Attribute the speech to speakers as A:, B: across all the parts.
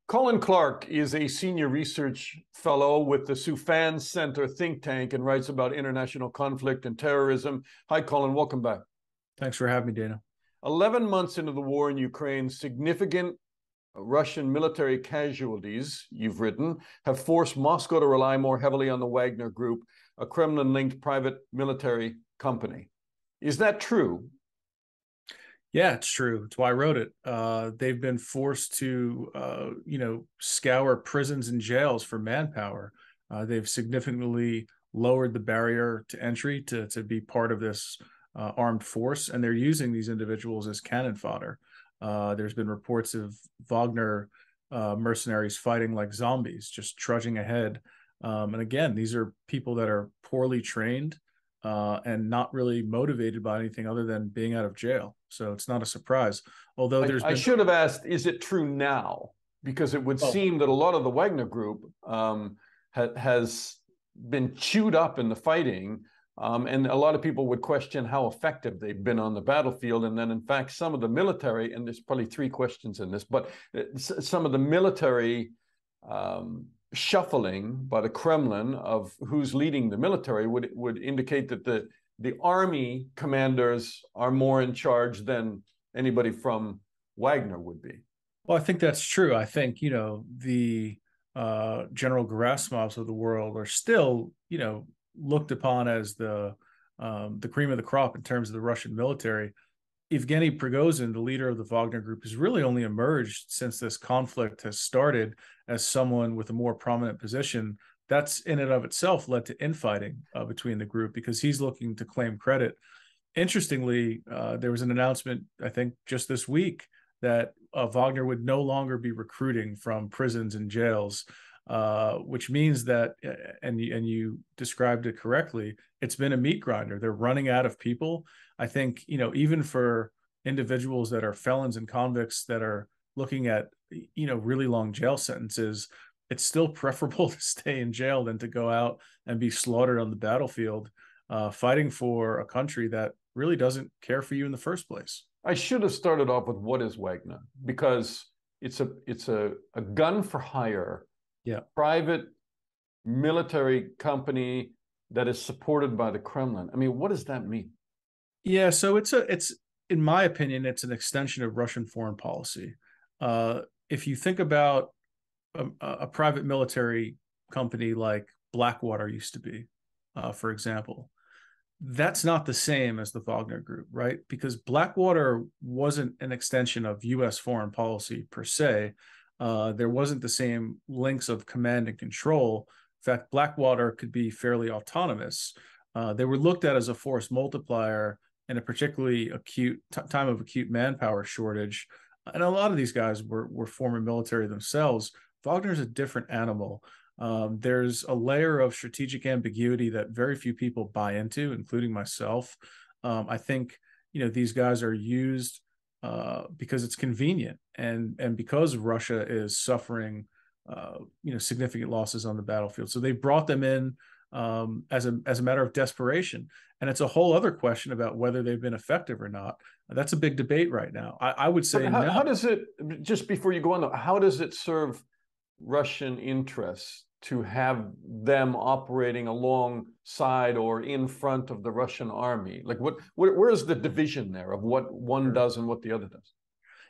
A: Colin Clarke is a senior research fellow with the Soufan Center think tank and writes about international conflict and terrorism. Hi, Colin. Welcome back.
B: Thanks for having me, Dana.
A: 11 months into the war in Ukraine, significant Russian military casualties, you've written, have forced Moscow to rely more heavily on the Wagner Group, a Kremlin-linked private military company. Is that true?
B: Yeah, it's true. It's why I wrote it. They've been forced to, scour prisons and jails for manpower. They've significantly lowered the barrier to entry to be part of this armed force, and they're using these individuals as cannon fodder. There's been reports of Wagner mercenaries fighting like zombies, just trudging ahead. And again, these are people that are poorly trained and not really motivated by anything other than being out of jail. So it's not a surprise. Although
A: I should have asked, is it true now? Because it would seem that a lot of the Wagner Group has been chewed up in the fighting. And a lot of people would question how effective they've been on the battlefield. And then, in fact, some of the military, and there's probably three questions in this, but some of the military shuffling by the Kremlin of who's leading the military would indicate that the army commanders are more in charge than anybody from Wagner would be.
B: Well, I think that's true. I think, the General Gerasimovs of the world are still, looked upon as the cream of the crop in terms of the Russian military. Evgeny Prigozhin, the leader of the Wagner Group, has really only emerged since this conflict has started as someone with a more prominent position. That's in and of itself led to infighting between the group because he's looking to claim credit. Interestingly, there was an announcement, I think, just this week that Wagner would no longer be recruiting from prisons and jails, which means that, and you described it correctly, it's been a meat grinder. They're running out of people. I think, even for individuals that are felons and convicts that are looking at, really long jail sentences, it's still preferable to stay in jail than to go out and be slaughtered on the battlefield, fighting for a country that really doesn't care for you in the first place.
A: I should have started off with what is Wagner, because it's a gun for hire, private military company that is supported by the Kremlin. I mean, what does that mean?
B: Yeah, so it's in my opinion, it's an extension of Russian foreign policy. If you think about a private military company like Blackwater used to be, for example, that's not the same as the Wagner Group, right? Because Blackwater wasn't an extension of U.S. foreign policy per se. There wasn't the same links of command and control. In fact, Blackwater could be fairly autonomous. They were looked at as a force multiplier in a particularly acute time of acute manpower shortage. And a lot of these guys were former military themselves. Wagner's a different animal. There's a layer of strategic ambiguity that very few people buy into, including myself. I think, these guys are used because it's convenient and because Russia is suffering, significant losses on the battlefield. So they brought them in as a matter of desperation. And it's a whole other question about whether they've been effective or not. That's a big debate right now. I would say no.
A: How does it, just before you go on, how does it serve Russian interests to have them operating alongside or in front of the Russian army? Like where is the division there of what one does and what the other does?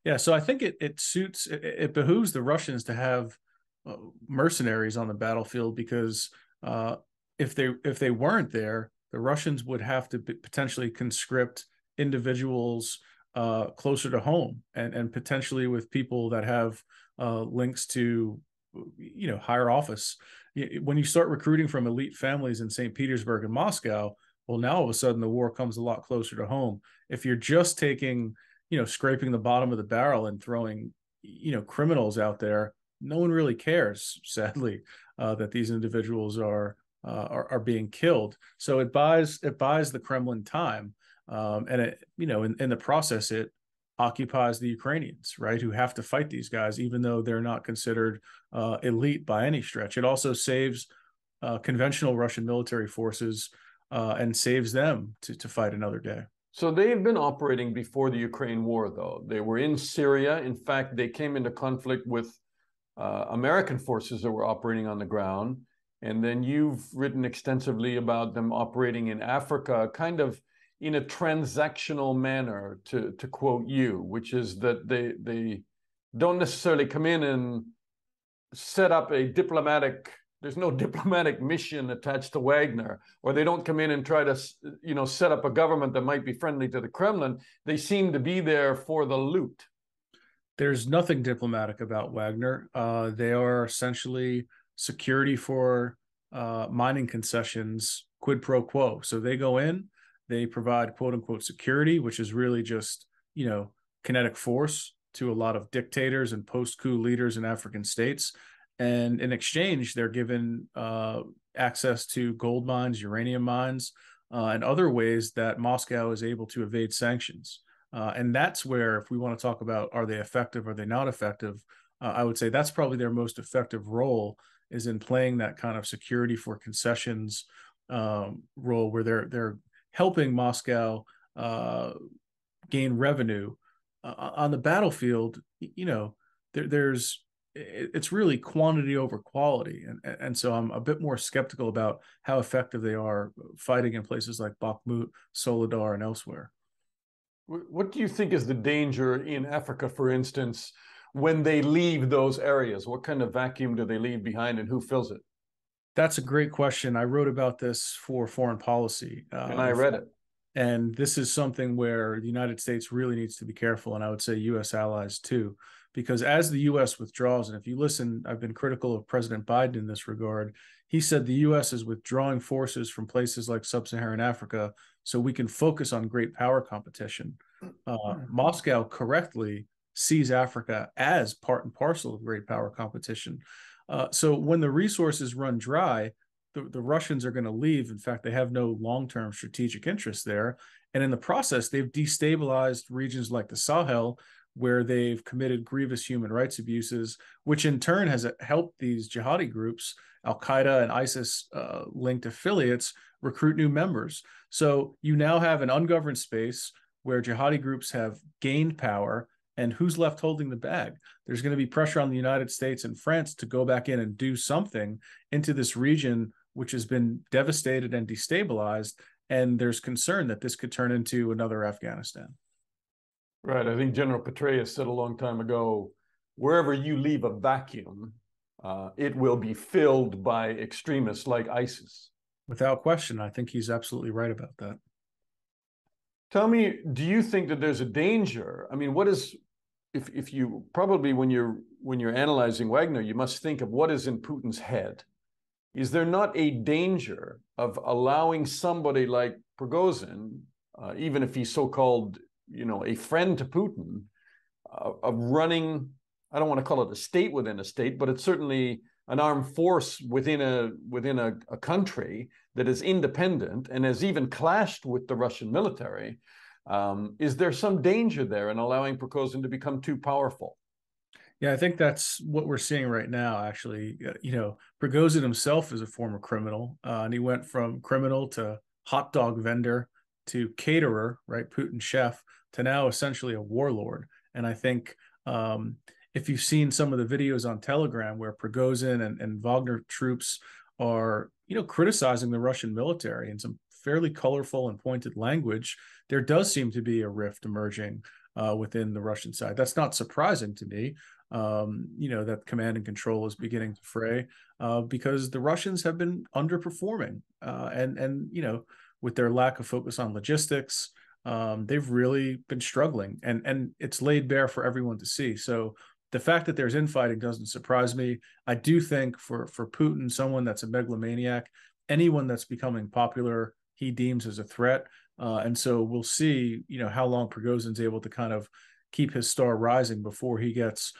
B: Yeah, so I think it behooves the Russians to have mercenaries on the battlefield because if they weren't there, the Russians would have to potentially conscript individuals closer to home and potentially with people that have links to higher office. When you start recruiting from elite families in St. Petersburg and Moscow, well, now all of a sudden the war comes a lot closer to home. If you're just taking, scraping the bottom of the barrel and throwing, criminals out there, no one really cares, sadly, that these individuals are being killed. So it buys the Kremlin time, and it, in the process, it occupies the Ukrainians, right, who have to fight these guys, even though they're not considered elite by any stretch. It also saves conventional Russian military forces and saves them to fight another day.
A: So they've been operating before the Ukraine war, though. They were in Syria. In fact, they came into conflict with American forces that were operating on the ground. And then you've written extensively about them operating in Africa, kind of in a transactional manner, to quote you, which is that they don't necessarily come in and set up a diplomatic, there's no diplomatic mission attached to Wagner, or they don't come in and try to, set up a government that might be friendly to the Kremlin. They seem to be there for the loot.
B: There's nothing diplomatic about Wagner. They are essentially security for mining concessions, quid pro quo. So they go in, they provide quote unquote security, which is really just, kinetic force to a lot of dictators and post-coup leaders in African states. And in exchange, they're given access to gold mines, uranium mines, and other ways that Moscow is able to evade sanctions. And that's where, if we want to talk about, are they effective, are they not effective, I would say that's probably their most effective role, is in playing that kind of security for concessions role, where they're helping Moscow gain revenue on the battlefield. It's really quantity over quality, and so I'm a bit more skeptical about how effective they are fighting in places like Bakhmut, Soledar, and elsewhere.
A: What do you think is the danger in Africa, for instance, when they leave those areas? What kind of vacuum do they leave behind, and who fills it?
B: That's a great question. I wrote about this for Foreign Policy.
A: And I read it.
B: And this is something where the United States really needs to be careful, and I would say U.S. allies too, because as the U.S. withdraws, and if you listen, I've been critical of President Biden in this regard. He said the U.S. is withdrawing forces from places like sub-Saharan Africa so we can focus on great power competition. Moscow correctly sees Africa as part and parcel of great power competition. So when the resources run dry, the Russians are going to leave. In fact, they have no long-term strategic interest there. And in the process, they've destabilized regions like the Sahel, where they've committed grievous human rights abuses, which in turn has helped these jihadi groups, Al-Qaeda and ISIS linked affiliates, recruit new members. So you now have an ungoverned space where jihadi groups have gained power, and who's left holding the bag? There's going to be pressure on the United States and France to go back in and do something into this region, which has been devastated and destabilized. And there's concern that this could turn into another Afghanistan.
A: Right. I think General Petraeus said a long time ago, wherever you leave a vacuum, it will be filled by extremists like ISIS.
B: Without question. I think he's absolutely right about that.
A: Tell me, do you think that there's a danger? I mean, what is, if you probably, when you're analyzing Wagner, you must think of what is in Putin's head. Is there not a danger of allowing somebody like Prigozhin, even if he's so-called, a friend to Putin, of running, I don't want to call it a state within a state, but it's certainly an armed force within a country that is independent and has even clashed with the Russian military? Is there some danger there in allowing Prigozhin to become too powerful?
B: Yeah, I think that's what we're seeing right now, actually. Prigozhin himself is a former criminal, and he went from criminal to hot dog vendor to caterer, right, Putin chef, to now essentially a warlord. And I think if you've seen some of the videos on Telegram where Prigozhin and Wagner troops are, criticizing the Russian military in some fairly colorful and pointed language, there does seem to be a rift emerging within the Russian side. That's not surprising to me. That command and control is beginning to fray because the Russians have been underperforming, and with their lack of focus on logistics, they've really been struggling, and it's laid bare for everyone to see. So the fact that there's infighting doesn't surprise me. I do think for Putin, someone that's a megalomaniac, anyone that's becoming popular, he deems as a threat. And so we'll see, how long Prigozhin's able to kind of keep his star rising before he gets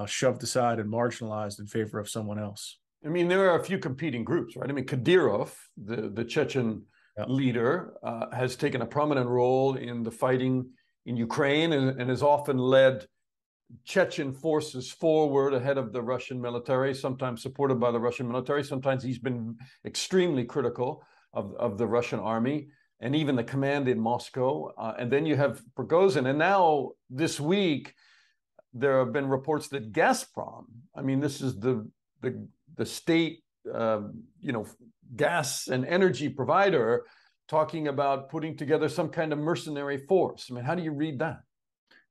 B: shoved aside and marginalized in favor of someone else.
A: I mean, there are a few competing groups, right? I mean, Kadyrov, the Chechen leader, has taken a prominent role in the fighting in Ukraine and has often led Chechen forces forward ahead of the Russian military, sometimes supported by the Russian military. Sometimes he's been extremely critical of the Russian army and even the command in Moscow. And then you have Prigozhin. And now this week, there have been reports that Gazprom, I mean, this is the state, gas and energy provider, talking about putting together some kind of mercenary force. I mean, how do you read that?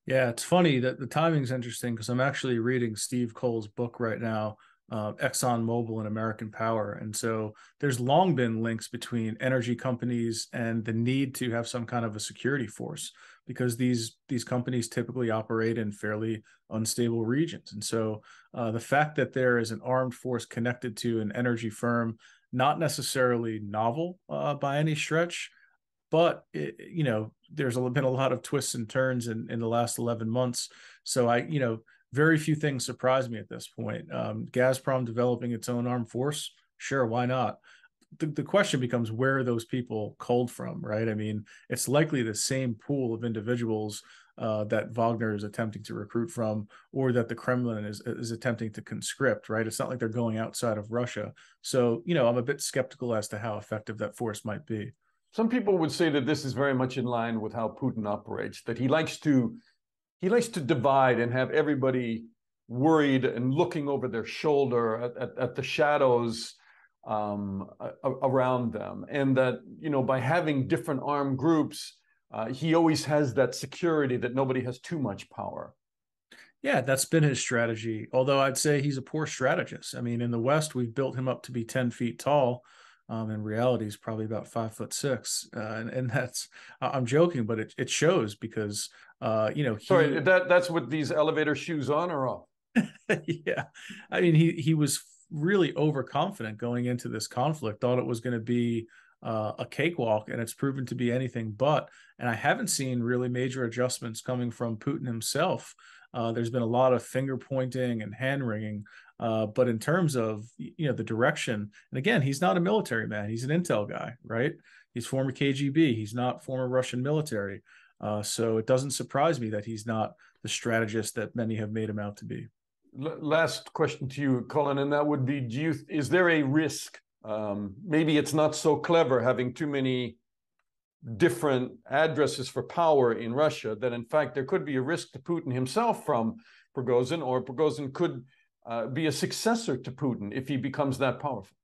B: Yeah, it's funny that the timing's interesting because I'm actually reading Steve Cole's book right now, ExxonMobil and American Power. And so there's long been links between energy companies and the need to have some kind of a security force because these companies typically operate in fairly unstable regions. And so the fact that there is an armed force connected to an energy firm, not necessarily novel by any stretch, but there's been a lot of twists and turns in the last 11 months. So very few things surprise me at this point. Gazprom developing its own armed force, sure, why not? The question becomes, where are those people culled from, right? I mean, it's likely the same pool of individuals that Wagner is attempting to recruit from, or that the Kremlin is attempting to conscript, right? It's not like they're going outside of Russia. So, I'm a bit skeptical as to how effective that force might be.
A: Some people would say that this is very much in line with how Putin operates, that he likes to divide and have everybody worried and looking over their shoulder at the shadows around them. And that, by having different armed groups, he always has that security that nobody has too much power.
B: Yeah, that's been his strategy. Although I'd say he's a poor strategist. I mean, in the West, we've built him up to be 10 feet tall. In reality, he's probably about 5'6", and that's, I'm joking, but it shows because
A: Sorry, that's with these elevator shoes on or off?
B: Yeah, I mean he was really overconfident going into this conflict, thought it was going to be a cakewalk, and it's proven to be anything but. And I haven't seen really major adjustments coming from Putin himself. There's been a lot of finger pointing and hand wringing, but in terms of the direction, and again, he's not a military man; he's an intel guy, right? He's former KGB. He's not former Russian military, so it doesn't surprise me that he's not the strategist that many have made him out to be.
A: Last question to you, Colin, and that would be: is there a risk? Maybe it's not so clever having too many different addresses for power in Russia, that in fact there could be a risk to Putin himself from Prigozhin, or Prigozhin could be a successor to Putin if he becomes that powerful.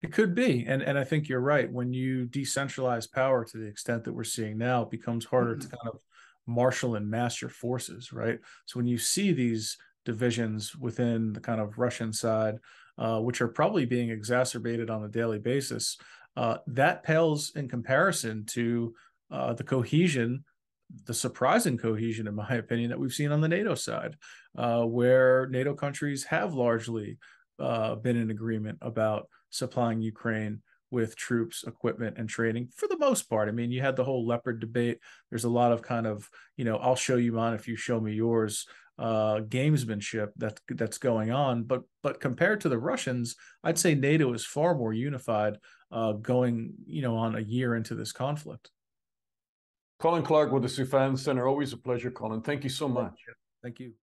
B: It could be, and I think you're right. When you decentralize power to the extent that we're seeing now, it becomes harder to kind of marshal and mass your forces, right? So when you see these divisions within the kind of Russian side, which are probably being exacerbated on a daily basis, that pales in comparison to the cohesion, the surprising cohesion, in my opinion, that we've seen on the NATO side, where NATO countries have largely been in agreement about supplying Ukraine with troops, equipment, and training for the most part. I mean, you had the whole Leopard debate. There's a lot of kind of, I'll show you mine if you show me yours, gamesmanship that's going on. But compared to the Russians, I'd say NATO is far more unified, going on a year into this conflict.
A: Colin Clarke with the Soufan Center. Always a pleasure, Colin. Thank you so much.
B: Thank you.